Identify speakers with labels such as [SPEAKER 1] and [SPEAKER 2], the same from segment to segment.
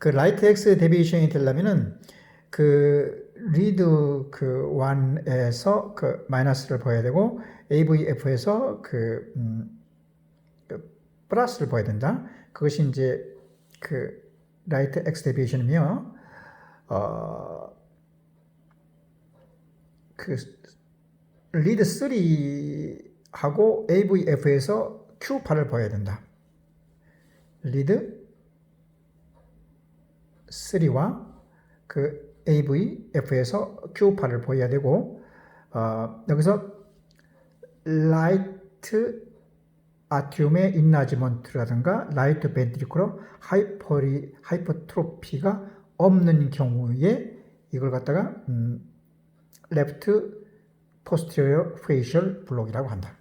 [SPEAKER 1] 그 라이트 X 데비에이션이 되려면은 그 리드 그 1에서 그 마이너스를 보여야 되고 AVF에서 그 플러스를 보여야 된다. 그것이 이제 그 라이트 X 데비에이션이며 그 리드 3하고 AVF에서 Q8을 보여야 된다. 리드 3와 그 AVF에서 Q8을 보여야 되고 여기서 라이트 아티움의 인라지먼트라든가 라이트 벤트리클러 하이퍼트로피가 없는 경우에 이걸 갖다가 레프트 포스테리어 페이셜 블록이라고 한다.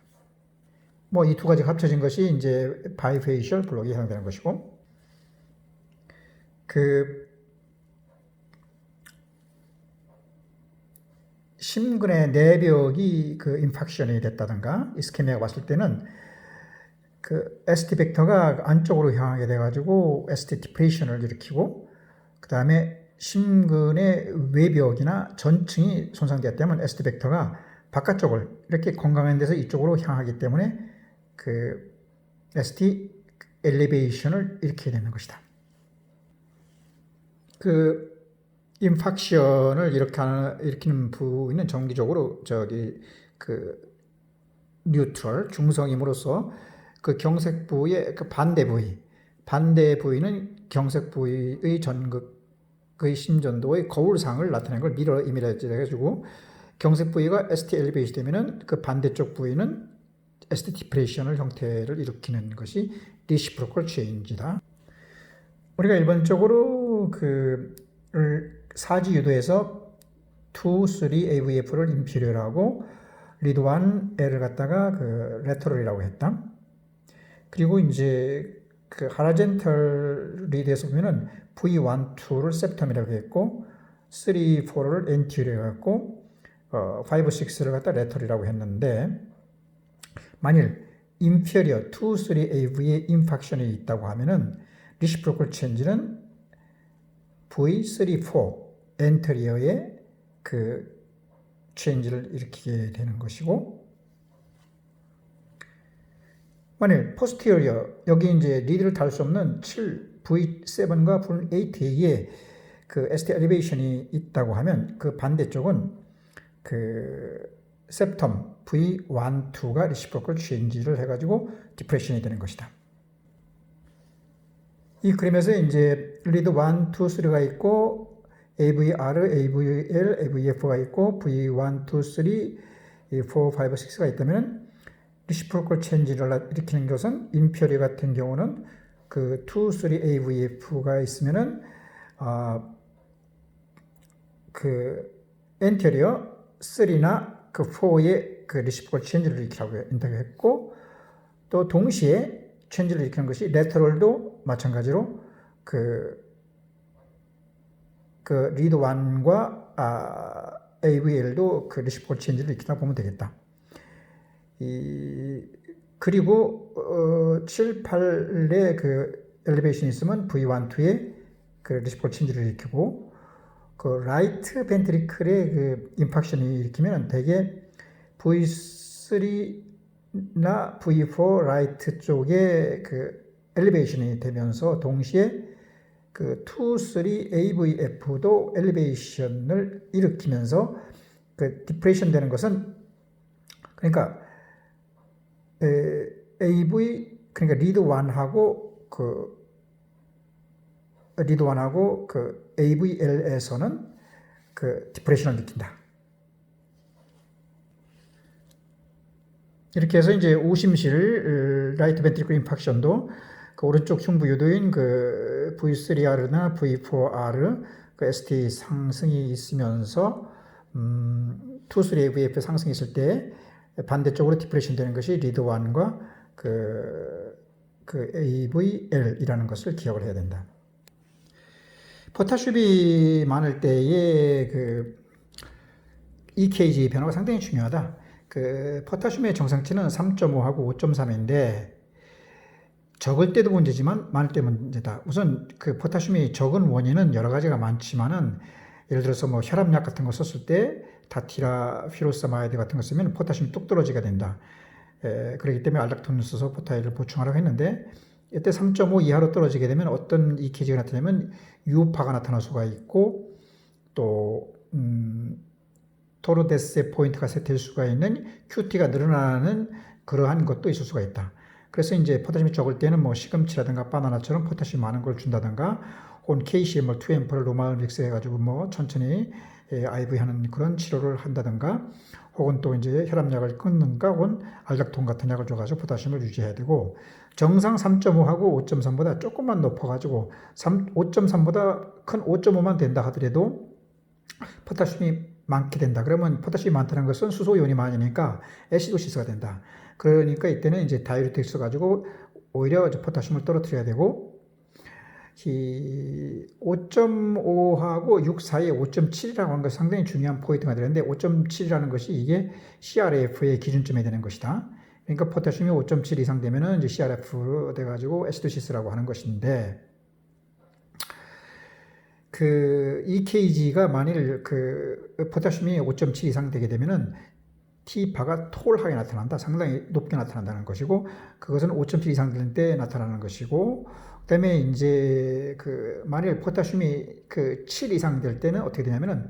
[SPEAKER 1] 뭐 이 두 가지가 합쳐진 것이 이제 바이페이셜 블록이 해당되는 것이고, 그 심근의 내벽이 그 인팍션이 됐다든가 이스케미아가 왔을 때는 그 ST 벡터가 안쪽으로 향하게 돼가지고 ST 디프레이션을 일으키고, 그 다음에 심근의 외벽이나 전층이 손상되었다면 ST 벡터가 바깥쪽을 이렇게 건강한 데서 이쪽으로 향하기 때문에 그 ST 엘리베이션을 일으키게 되는 것이다. 그 인팍션을 일으키는 부위는 정기적으로 그 뉴트럴 중성임으로써 그 경색 부위의 그 반대 부위는 경색 부위의 전극의 심전도의 거울상을 나타내는 걸 미러 이미지 해가지고, 경색 부위가 ST 엘리베이션 되면은 그 반대쪽 부위는 ST 디프레이션을 형태를 일으키는 것이 리시프로컬 체인지다. 우리가 일반적으로 그 사지 유도에서 2, 3 AVF를 인피리얼하고 리드 1L을 갖다가 그 레터럴이라고 했다. 그리고 이제 그 하라젠탈 리드에서 보면은 V1, 2를 septum이라고 했고 3, 4를 anterior이라고 했고 5, 6를 갖다 레터럴이라고 했는데, 만일 inferior 2, 3 AV에 인팍션이 있다고 하면은 리시프로컬 체인지는 V, 3, 4 anterior에 그 체인지를 일으키게 되는 것이고, 만일 posterior 여기 이제 리드를 달 수 없는 7, V7과 V8에 그 ST 엘리베이션이 있다고 하면 그 반대쪽은 그 septum V1, 2가 리시프로컬 체인지를 해가지고 디프레션이 되는 것이다. 이 그림에서 이제 리드 1, 2, 3가 있고 AVR, AVL, AVF가 있고 V1, 2, 3, 4, 5, 6가 있다면 리시프로컬 체인지를 일으키는 것은 인피어리 같은 경우는 그 2, 3 AVF가 있으면은 그 엔테리어 3나 그 4의 그 리시프로컬 체인지를 일으키라고 했고, 또 동시에 체인지를 일으키는 것이 레터럴도 마찬가지로 그 리드 1과 AVL도 그 리시프로컬 체인지를 일으키다 보면 되겠다. 그리고 7, 8의 그 엘리베이션이 있으면 V1, 2에 그 리시프로컬 체인지를 일으키고, 그 라이트 벤트리클의 그 인팍션이 일으키면 대개 V3나 V4 라이트 쪽에 그 엘리베이션이 되면서 동시에 그 2, 3 AVF도 엘리베이션을 일으키면서 그 디프레션 되는 것은, 그러니까 그러니까 리드 1하고 그 AVL에서는 그 디프레션을 느낀다. 이렇게 해서 이제 오심실 라이트 벤트리클 인팍션도 그 오른쪽 흉부 유도인 그 V3R나 V4R 그 ST 상승이 있으면서 2, 3 AVF 상승이 있을 때 반대쪽으로 디프레션 되는 것이 리드 1과 그 AVL이라는 것을 기억을 해야 된다. 포타슘이 많을 때의 그 EKG 변화가 상당히 중요하다. 그 포타슘의 정상치는 3.5하고 5.3인데 적을 때도 문제지만 많을 때 문제다. 우선 그 포타슘이 적은 원인은 여러 가지가 많지만은 예를 들어서 뭐 혈압약 같은 거 썼을 때 다티라 피로사마이드 같은 거 쓰면 포타슘이 뚝 떨어지게 된다. 그렇기 때문에 알닥톤을 써서 포타일을 보충하라고 했는데 이때 3.5 이하로 떨어지게 되면 어떤 이케이지가 나타나면 유파가 나타날 수가 있고 또 토르데스 포인트가 될 수가 있는 QT가 늘어나는 그러한 것도 있을 수가 있다. 그래서 이제 포타슘이 적을 때는 뭐 시금치라든가 바나나처럼 포타슘 많은 걸 준다든가 혹은 KCM을 2앰플을 노말 믹스해가지고 뭐 천천히 IV 하는 그런 치료를 한다든가 혹은 또 이제 혈압약을 끊는가 혹은 알닥톤 같은 약을 줘가지고 포타슘을 유지해야 되고 정상 3.5하고 5.3보다 조금만 높아가지고 5.3보다 큰 5.5만 된다 하더라도 포타슘이 많게 된다. 그러면 포타슘이 많다는 것은 수소이온이 많으니까 애시도시스가 된다. 그러니까 이때는 이제 다이루틱스 가지고 오히려 포타슘을 떨어뜨려야 되고 5.5하고 6 사이에 5.7이라고 하는 것이 상당히 중요한 포인트가 되는데 5.7이라는 것이 이게 CRF의 기준점이 되는 것이다. 그러니까 포타슘이 5.7 이상 되면은 이제 CRF 돼가지고 애시도시스라고 하는 것인데 그 EKG가 만일 그 포타슘이 5.7 이상 되게 되면은 T파가 톨하게 나타난다. 상당히 높게 나타난다는 것이고 그것은 5.7 이상 될 때 나타나는 것이고 그다음에 이제 그 만일 포타슘이 그 7 이상 될 때는 어떻게 되냐면은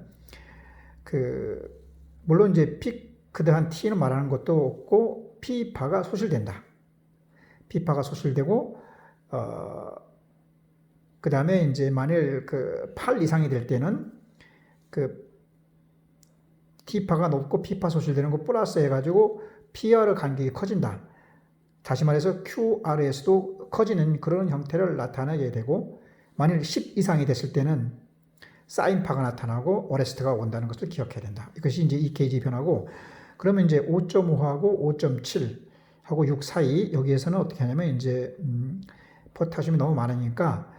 [SPEAKER 1] 그 물론 이제 피크드한 T는 말하는 것도 없고 P파가 소실된다. P파가 소실되고 그 다음에 이제 만일 그 8 이상이 될 때는 그 T파가 높고 P파 소실되는 거 플러스 해가지고 PR 간격이 커진다. 다시 말해서 QRS도 커지는 그런 형태를 나타내게 되고 만일 10 이상이 됐을 때는 사인파가 나타나고 어레스트가 온다는 것을 기억해야 된다. 이것이 이제 EKG 변화고 그러면 이제 5.5하고 5.7하고 6 사이 여기에서는 어떻게 하냐면 이제 포타슘이 너무 많으니까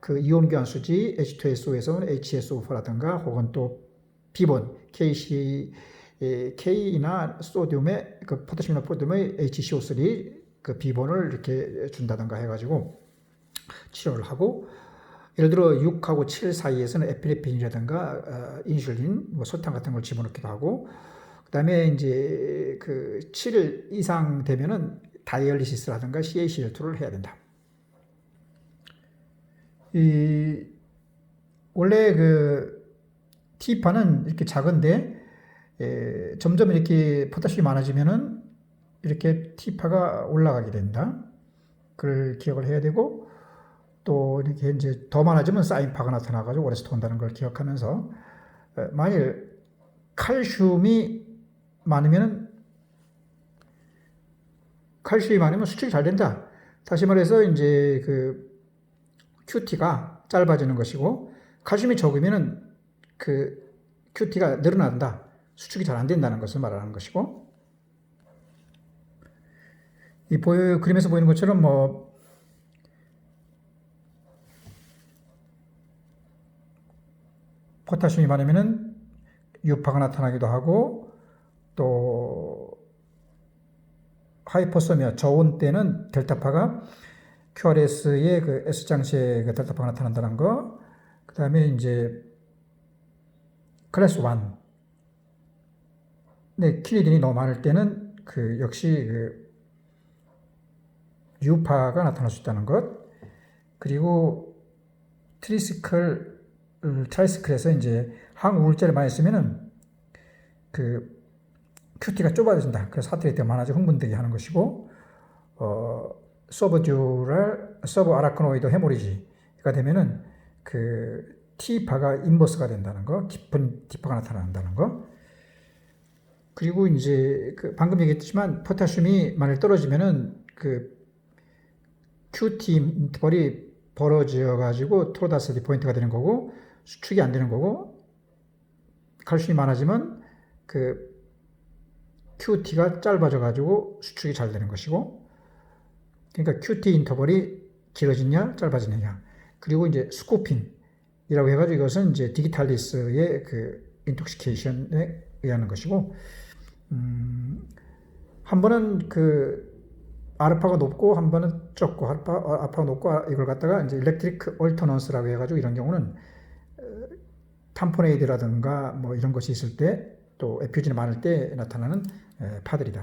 [SPEAKER 1] 그 이온 교환 수지 H2SO에서는 HSO4라든가 혹은 또 비본 K나 소듐의 그 포타슘이나 소듐의 HCO3 그 비본을 이렇게 준다든가 해가지고 치료를 하고 예를 들어 6하고 7 사이에서는 에피네프린이라든가 인슐린, 뭐 설탕 같은 걸 집어넣기도 하고 그다음에 이제 그 7 이상 되면은 다이얼리시스라든가 CaCl2를 해야 된다. 원래 그 T파는 이렇게 작은데 점점 이렇게 포타슘이 많아지면은 이렇게 T파가 올라가게 된다. 그걸 기억을 해야 되고 또 이렇게 이제 더 많아지면 사인파가 나타나가지고 오레스트 온다는 걸 기억하면서 만일 칼슘이 많으면 수축이 잘 된다. 다시 말해서 이제 그 QT가 짧아지는 것이고 칼슘이 적으면은 그 QT가 늘어난다. 수축이 잘 안 된다는 것을 말하는 것이고 이 그림에서 보이는 것처럼 뭐 포타슘이 많으면은 유파가 나타나기도 하고 또 하이포소미아 저온 때는 델타파가 QRS의 그 S 장치에 그 델타파가 나타난다는 거. 그다음에 이제 클래스 1. 네, 키니딘이 너무 많을 때는 그 역시 그 유파가 나타날 수 있다는 것. 그리고 트라이시클에서 이제 항우울제를 많이 쓰면은 그 QT가 좁아진다. 그래서 하트레이트가 많아지고 흥분되게 하는 것이고, 서브아라크노이드 헤모리지가 되면은 그 T파가 인버스가 된다는 거, 깊은 T파가 나타난다는 거. 그리고 이제 그 방금 얘기했지만 포타슘이 만일 떨어지면은 그 QT 인터벌이 벌어져 가지고 토로다스디 포인트가 되는 거고 수축이 안 되는 거고 칼슘이 많아지면 그 QT가 짧아져 가지고 수축이 잘 되는 것이고 그러니까 QT 인터벌이 길어지냐 짧아지느냐 그리고 이제 스코핑이라고 해가지고 이것은 이제 디기탈리스의 그 인톡시케이션에 의한 것이고 한 번은 그 알파가 높고 한 번은 적고 알파가 높고 이걸 갖다가 이제 일렉트릭 얼터넌스라고 해가지고 이런 경우는 탐포네이드라든가 뭐 이런 것이 있을 때 또 에퓨진이 많을 때 나타나는 파들이다.